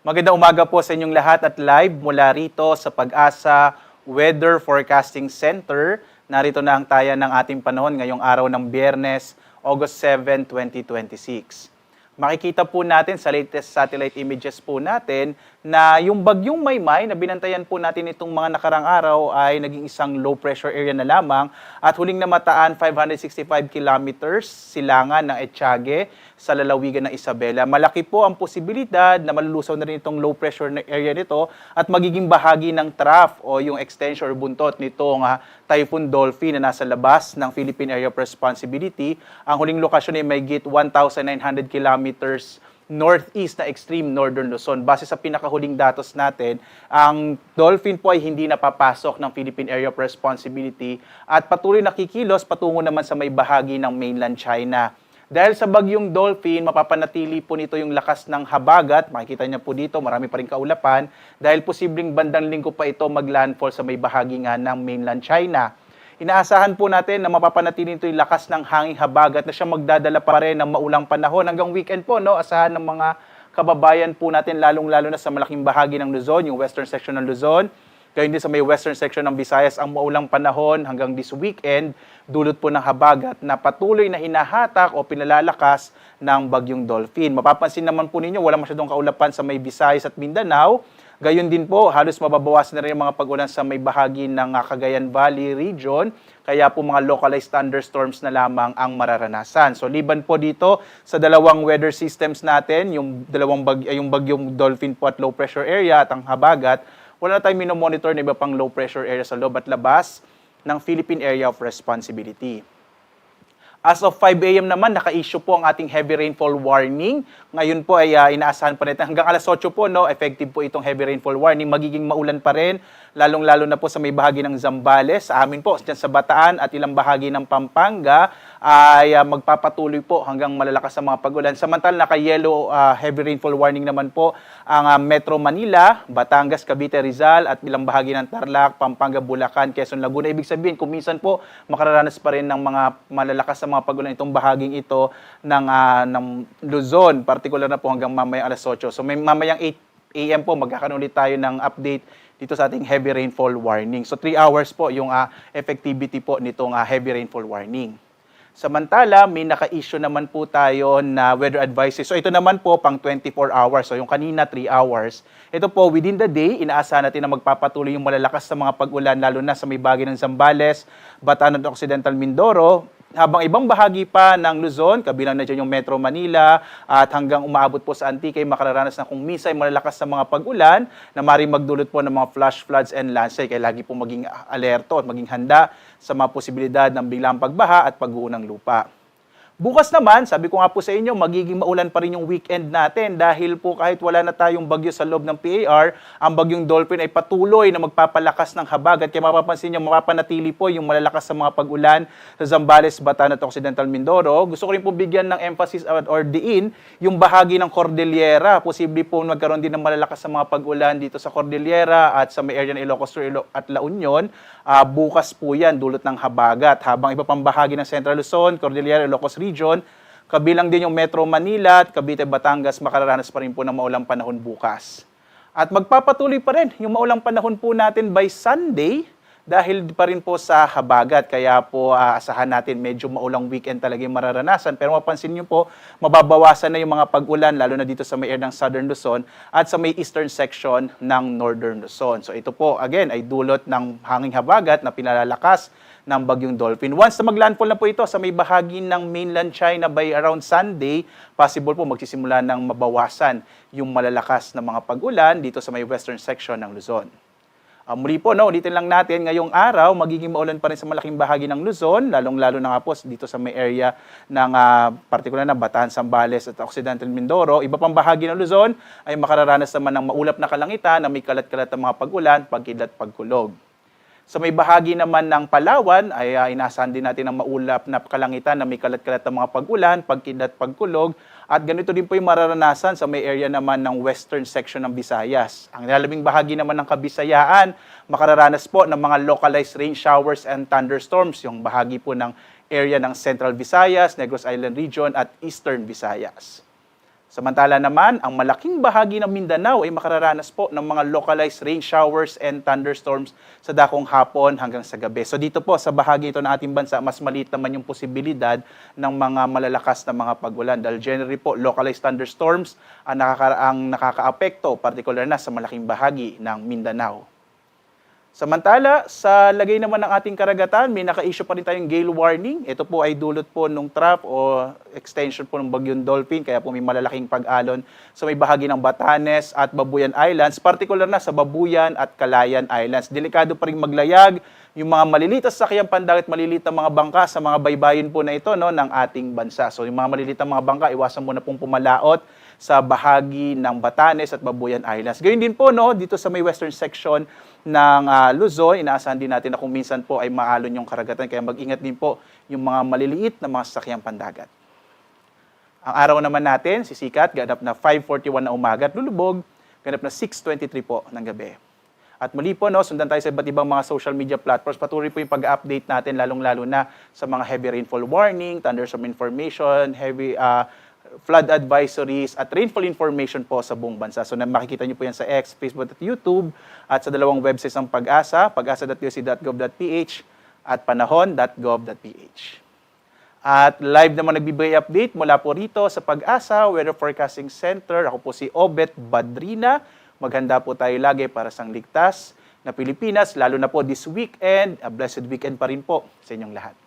Magandang umaga po sa inyong lahat at live mula rito sa Pag-asa Weather Forecasting Center. Narito na ang taya ng ating panahon ngayong araw ng Biyernes, August 7, 2026. Makikita po natin sa latest satellite images po natin na yung bagyong Maymay na binantayan po natin itong mga nakarang araw ay naging isang low pressure area na lamang at huling namataan 565 kilometers silangan ng Etiague sa lalawigan ng Isabela. Malaki po ang posibilidad na malulusaw na rin itong low pressure area nito at magiging bahagi ng trough o yung extension or buntot nitong Typhoon Dolphin na nasa labas ng Philippine Area of Responsibility. Ang huling lokasyon ay mayigit 1,900 kilometers northeast na extreme northern Luzon. Base sa pinakahuling datos natin, ang dolphin po ay hindi napapasok ng Philippine Area of Responsibility at patuloy nakikilos patungo naman sa may bahagi ng mainland China. Dahil sa bagyong dolphin, mapapanatili po nito yung lakas ng habagat. Makikita niyo po dito, marami pa rin kaulapan. Dahil posibleng bandang linggo pa ito maglandfall sa may bahagi nga ng mainland China. Inaasahan po natin na mapapanatili nito yung lakas ng hanging habagat na siya magdadala pa rin ng maulang panahon hanggang weekend po, no? Asahan ng mga kababayan po natin, lalong-lalo na sa malaking bahagi ng Luzon, yung western section ng Luzon. Gayun din sa may western section ng Visayas, ang maulang panahon hanggang this weekend, dulot po ng habagat na patuloy na hinahatak o pinalalakas ng bagyong dolphin. Mapapansin naman po ninyo, wala masyadong kaulapan sa may Visayas at Mindanao. Gayun din po, halos mababawasan na rin yung mga pag-ulan sa may bahagi ng Cagayan Valley region. Kaya po mga localized thunderstorms na lamang ang mararanasan. So liban po dito sa dalawang weather systems natin, yung bagyong dolphin po at low pressure area at ang habagat, wala na tayong minomonitor na iba pang low pressure area sa loob at labas ng Philippine Area of Responsibility. As of 5 a.m. naman, naka-issue po ang ating heavy rainfall warning. Ngayon po ay inaasahan pa natin hanggang alas 8 po, no, effective po itong heavy rainfall warning. Magiging maulan pa rin, lalong-lalo na po sa may bahagi ng Zambales. Sa amin po, dyan sa Bataan at ilang bahagi ng Pampanga ay magpapatuloy po hanggang malalakas sa mga pag-ulan. Samantala, naka-yellow heavy rainfall warning naman po ang Metro Manila, Batangas, Cavite, Rizal at ilang bahagi ng Tarlac, Pampanga, Bulacan, Quezon, Laguna. Ibig sabihin, kung minsan po makararanas pa rin ng mga malalakas sa mga pag-ulan itong bahaging ito ng Luzon, particular na po hanggang mamayang alas 8. So mamayang 8 a.m. po magkakaroon ulit tayo ng update dito sa ating heavy rainfall warning. So 3 hours po yung effectivity po nitong heavy rainfall warning. Samantala, may naka-issue naman po tayo na weather advices. So ito naman po pang 24 hours. So yung kanina 3 hours. Ito po within the day, inaasahan natin na magpapatuloy yung malalakas sa mga pag-ulan lalo na sa may bahagi ng Zambales, Bataan at Occidental Mindoro. Habang ibang bahagi pa ng Luzon, kabilang na dyan yung Metro Manila at hanggang umaabot po sa Antique, makararanas na kung minsan malalakas sa mga pag-ulan na maaaring magdulot po ng mga flash floods and landslide. Kaya lagi po maging alerto at maging handa sa mga posibilidad ng biglang pagbaha at pag-uho ng lupa. Bukas naman, sabi ko nga po sa inyo, magiging maulan pa rin yung weekend natin dahil po kahit wala na tayong bagyo sa loob ng PAR, ang bagyong dolphin ay patuloy na magpapalakas ng habagat. Kaya mapapansin nyo, mapapanatili po yung malalakas sa mga pag-ulan sa Zambales, Bataan at Occidental Mindoro. Gusto ko rin po bigyan ng emphasis or diin yung bahagi ng Cordillera. Posible po magkaroon din ng malalakas sa mga pag-ulan dito sa Cordillera at sa may area ng Ilocos Sur at La Union. Bukas po yan, dulot ng habagat. Habang iba pang bahagi ng Central Luzon, Cordillera, Ilocos region, kabilang din yung Metro Manila at Cavite, Batangas, makararanas pa rin po ng maulang panahon bukas. At magpapatuloy pa rin yung maulang panahon po natin by Sunday dahil pa rin po sa habagat. Kaya po asahan natin medyo maulang weekend talaga yung mararanasan. Pero mapansin nyo po, mababawasan na yung mga pag-ulan lalo na dito sa may area ng Southern Luzon at sa may eastern section ng Northern Luzon. So ito po, again, ay dulot ng hanging habagat na pinalalakas ng bagyong dolphin. Once na maglandfall na po ito sa may bahagi ng mainland China by around Sunday, possible po magsisimula ng mabawasan yung malalakas na mga pag-ulan dito sa may western section ng Luzon. Muli po, ulitin lang natin, ngayong araw, magiging maulan pa rin sa malaking bahagi ng Luzon, lalong-lalo na nga po dito sa may area ng partikular na Bataan, Zambales at Occidental Mindoro. Iba pang bahagi ng Luzon ay makararanas naman ng maulap na kalangitan na may kalat-kalat na mga pag-ulan, pagkidlat, pagkulog. Sa may bahagi naman ng Palawan ay inaasahan din natin ang maulap na kalangitan na may kalat-kalat na mga pag-ulan, pagkidlat, pagkulog. At ganito din po yung mararanasan sa may area naman ng western section ng Visayas. Ang nilalabing bahagi naman ng Kabisayaan, makararanas po ng mga localized rain showers and thunderstorms, yung bahagi po ng area ng Central Visayas, Negros Island Region at Eastern Visayas. Samantala naman, ang malaking bahagi ng Mindanao ay makararanas po ng mga localized rain showers and thunderstorms sa dakong hapon hanggang sa gabi. So dito po sa bahagi ito ng ating bansa, mas maliit naman yung posibilidad ng mga malalakas na mga pagulan. Dahil generally po, localized thunderstorms ang nakakaapekto, particular na sa malaking bahagi ng Mindanao. Samantala, sa lagay naman ng ating karagatan, may naka-issue pa rin tayong gale warning. Ito po ay dulot po ng trough o extension po ng bagyong Dolphin, kaya po may malalaking pag-alon sa may bahagi ng Batanes at Babuyan Islands, particular na sa Babuyan at Calayan Islands. Delikado pa rin maglayag yung mga maliliit na sasakyang pandagat, maliliit na mga bangka sa mga baybayin po na ito no, ng ating bansa. So yung mga maliliit na mga bangka, iwasan mo na pong pumalaot sa bahagi ng Batanes at Babuyan Islands. Gayun din po no, dito sa may western section ng Luzon, inaasahan din natin na kung minsan po ay maalon yung karagatan, kaya mag-ingat din po yung mga maliliit na mga sasakyang pandagat. Ang araw naman natin, sisikat, ganap na 5:41 na umaga at lulubog, ganap na 6:23 po ng gabi. At muli po, no, sundan tayo sa iba't ibang mga social media platforms. Patuloy po yung pag-update natin, lalong-lalo na sa mga heavy rainfall warning, thunderstorm information, heavy flood advisories, at rainfall information po sa buong bansa. So makikita niyo po yan sa X, Facebook at YouTube, at sa dalawang websites ng Pag-asa, pag-asa.pc.gov.ph at panahon.gov.ph. At live naman nagbibigay update mula po rito sa Pag-asa Weather Forecasting Center. Ako po si Obet Badrina. Maghanda po tayo lagi para sa ligtas na Pilipinas, lalo na po this weekend. A blessed weekend pa rin po sa inyong lahat.